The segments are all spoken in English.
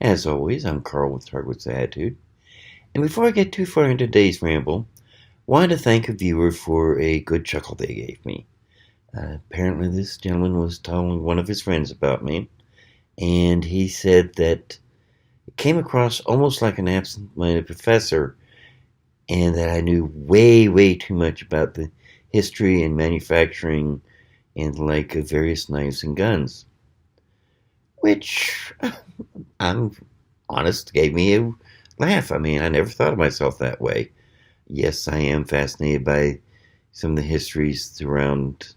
As always, I'm Carl with Hardwood's Attitude. And before I get too far into today's ramble, I wanted to thank a viewer for a good chuckle they gave me. Apparently, this gentleman was telling one of his friends about me, and he said that it came across almost like an absent-minded professor, and that I knew way, way too much about the history and manufacturing and the like of various knives and guns. Which, I'm honest, gave me a laugh. I mean, I never thought of myself that way. Yes, I am fascinated by some of the histories around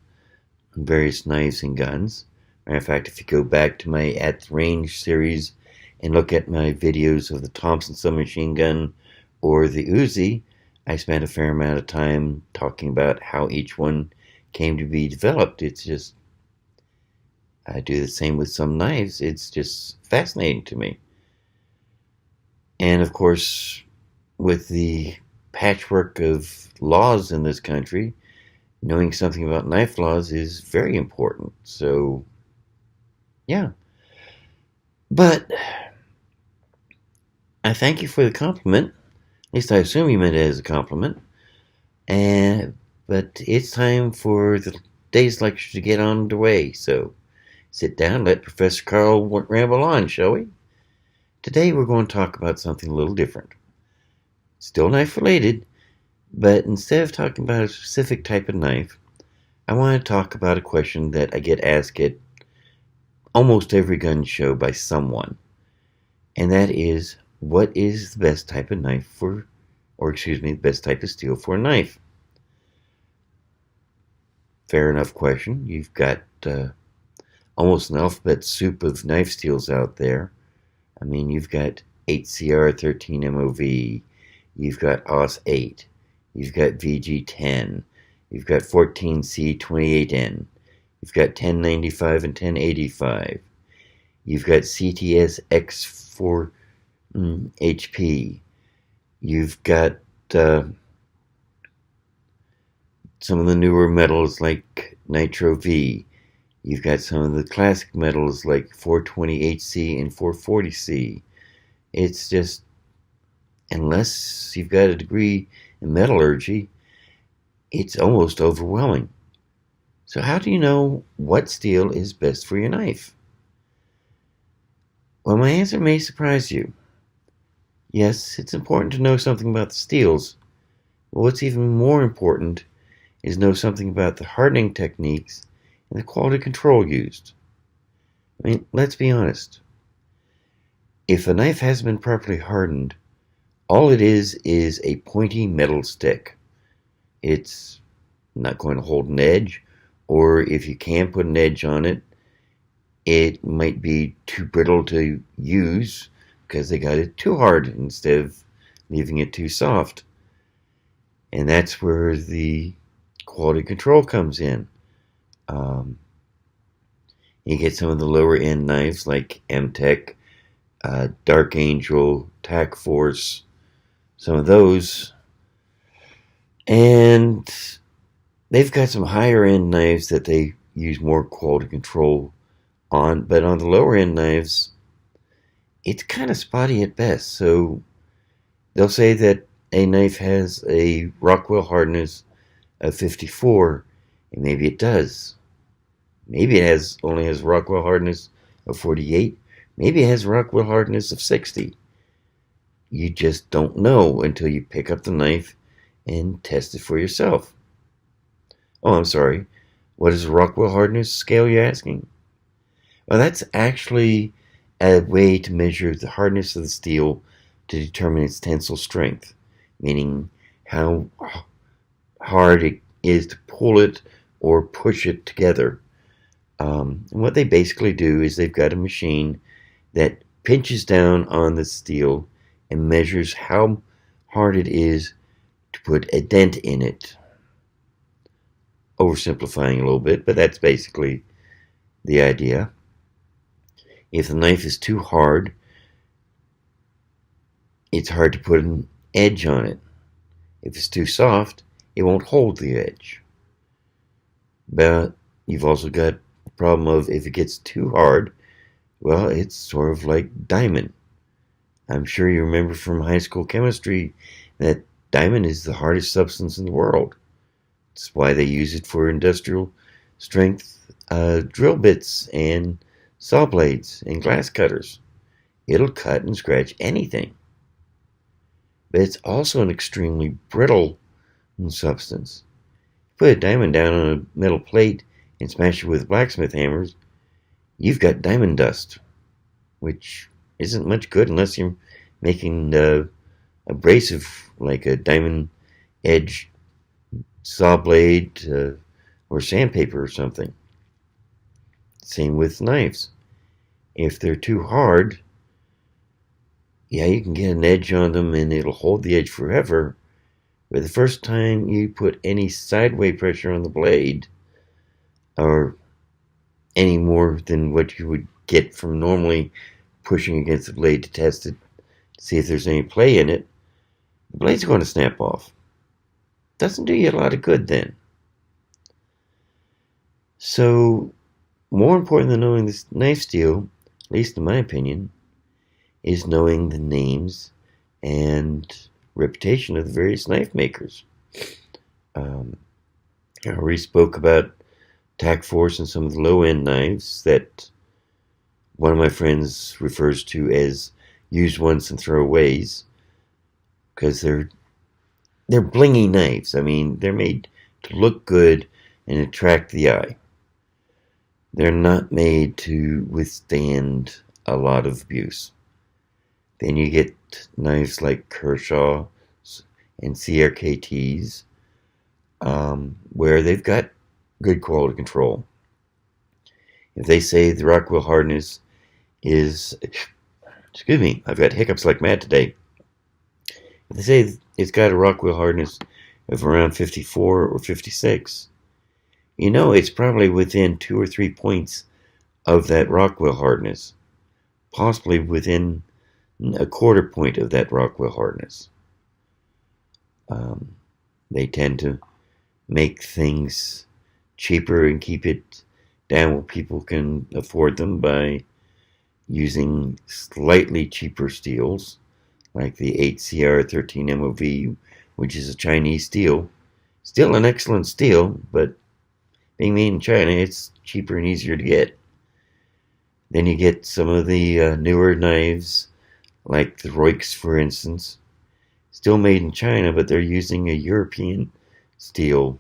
various knives and guns. Matter of fact, if you go back to my At the Range series and look at my videos of the Thompson submachine gun or the Uzi, I spent a fair amount of time talking about how each one came to be developed. It's just, I do the same with some knives. It's just fascinating to me. And of course, with the patchwork of laws in this country, knowing something about knife laws is very important. So, yeah. But I thank you for the compliment. At least I assume you meant it as a compliment. And but it's time for the day's lecture to get on the way. So sit down, let Professor Carl ramble on, shall we? Today we're going to talk about something a little different. Still knife related, but instead of talking about a specific type of knife, I want to talk about a question that I get asked at almost every gun show by someone. And that is, what is the best type of knife for, or excuse me, the best type of steel for a knife? Fair enough question. You've got almost an alphabet soup of knife steels out there. I mean, you've got 8CR13 MOV, you've got AUS-8, you've got VG10, you've got 14C28N, you've got 1095 and 1085, you've got CTS X4 HP, you've got some of the newer metals like Nitro V, you've got some of the classic metals like 428C and 440C. It's just, unless you've got a degree in metallurgy, it's almost overwhelming. So how do you know what steel is best for your knife? Well, my answer may surprise you. Yes, it's important to know something about the steels, but what's even more important is know something about the hardening techniques and the quality control used. I mean, let's be honest. If a knife hasn't been properly hardened, all it is a pointy metal stick. It's not going to hold an edge, or if you can put an edge on it, it might be too brittle to use because they got it too hard instead of leaving it too soft. And that's where the quality control comes in. You get some of the lower end knives like M-Tech, Dark Angel, Tac Force, some of those. And they've got some higher end knives that they use more quality control on, but on the lower end knives, it's kind of spotty at best. So they'll say that a knife has a Rockwell hardness of 54, and maybe it does. Maybe it only has Rockwell hardness of 48. Maybe it has Rockwell hardness of 60. You just don't know until you pick up the knife and test it for yourself. Oh, I'm sorry. What is a Rockwell hardness scale, you're asking? Well, that's actually a way to measure the hardness of the steel to determine its tensile strength, meaning how hard it is to pull it or push it together. And what they basically do is they've got a machine that pinches down on the steel and measures how hard it is to put a dent in it. Oversimplifying a little bit, but that's basically the idea. If the knife is too hard, it's hard to put an edge on it. If it's too soft, it won't hold the edge. But you've also got the problem of if it gets too hard, well, it's sort of like diamond. I'm sure you remember from high school chemistry that diamond is the hardest substance in the world. That's why they use it for industrial strength drill bits and saw blades and glass cutters. It'll cut and scratch anything. But it's also an extremely brittle substance. Put a diamond down on a metal plate and smash it with blacksmith hammers, you've got diamond dust, which isn't much good unless you're making abrasive like a diamond edge saw blade or sandpaper or something. Same with knives. If they're too hard, yeah, you can get an edge on them and it'll hold the edge forever. But the first time you put any sideway pressure on the blade, or any more than what you would get from normally pushing against the blade to test it, to see if there's any play in it, the blade's going to snap off. Doesn't do you a lot of good then. So, more important than knowing this knife steel, at least in my opinion, is knowing the names and reputation of the various knife makers. I already spoke about tack force and some of the low-end knives that one of my friends refers to as use once and throw aways, because they're blingy knives. I mean, they're made to look good and attract the eye. They're not made to withstand a lot of abuse. Then you get knives like Kershaw and CRKTs, where they've got good quality control. If they say the Rockwell Hardness is, excuse me, I've got hiccups like mad today. If they say it's got a Rockwell Hardness of around 54 or 56, you know it's probably within 2 or 3 points of that Rockwell Hardness, possibly within a quarter point of that Rockwell Hardness. They tend to make things cheaper and keep it down where people can afford them by using slightly cheaper steels, like the 8CR13 MOV, which is a Chinese steel. Still an excellent steel, but being made in China, it's cheaper and easier to get. Then you get some of the newer knives, like the Royks, for instance, still made in China, but they're using a European steel.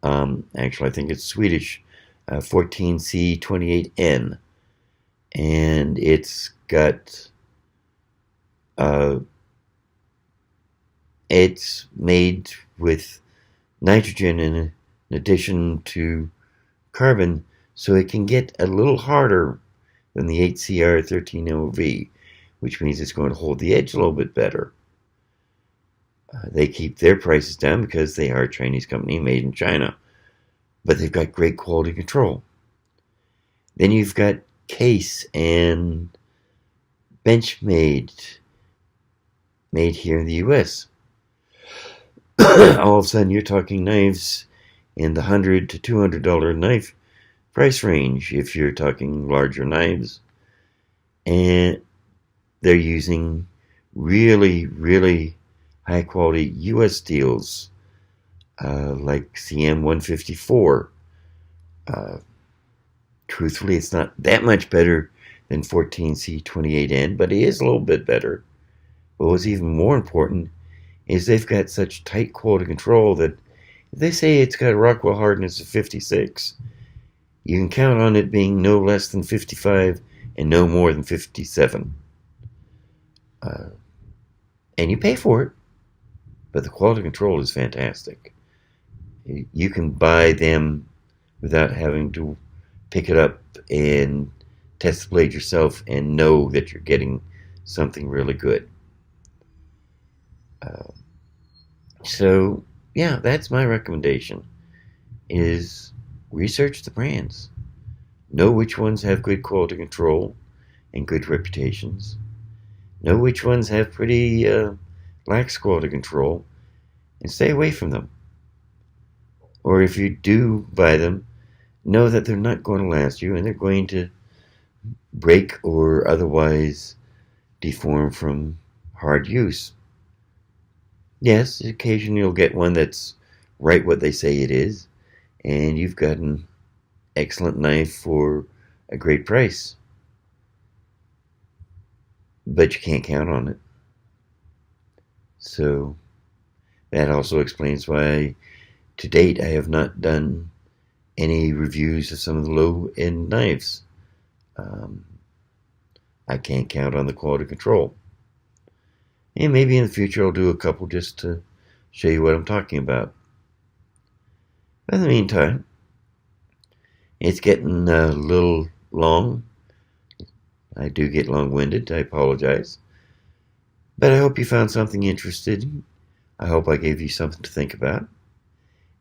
Actually, I think it's Swedish, 14C28N, and it's got it's made with nitrogen in addition to carbon, so it can get a little harder than the 8CR13 MOV, which means it's going to hold the edge a little bit better. They keep their prices down because they are a Chinese company made in China, but they've got great quality control. Then you've got Case and Benchmade, made here in the US. All of a sudden you're talking knives in the $100 to $200 knife price range if you're talking larger knives, and they're using really, really high quality US steels, like CM154. Truthfully, it's not that much better than 14C28N, but it is a little bit better. But what's even more important is they've got such tight quality control that if they say it's got a Rockwell Hardness of 56, you can count on it being no less than 55 and no more than 57. And you pay for it, but the quality control is fantastic. You can buy them without having to pick it up and test the blade yourself and know that you're getting something really good. So, yeah, that's my recommendation, is research the brands. Know which ones have good quality control and good reputations. Know which ones have pretty lax quality control, and stay away from them. Or if you do buy them, know that they're not going to last you and they're going to break or otherwise deform from hard use. Yes, occasionally you'll get one that's right what they say it is, and you've got an excellent knife for a great price. But you can't count on it. So that also explains why to date I have not done any reviews of some of the low-end knives. Um, I can't count on the quality control. And maybe in the future I'll do a couple just to show you what I'm talking about. But in the meantime, it's getting a little long. I do get long-winded. I apologize. But I hope you found something interesting. I hope I gave you something to think about.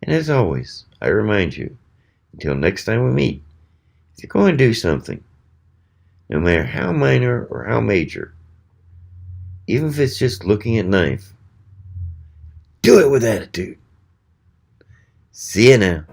And as always, I remind you, until next time we meet, if you're going to do something, no matter how minor or how major, even if it's just looking at knife, do it with attitude. See you now.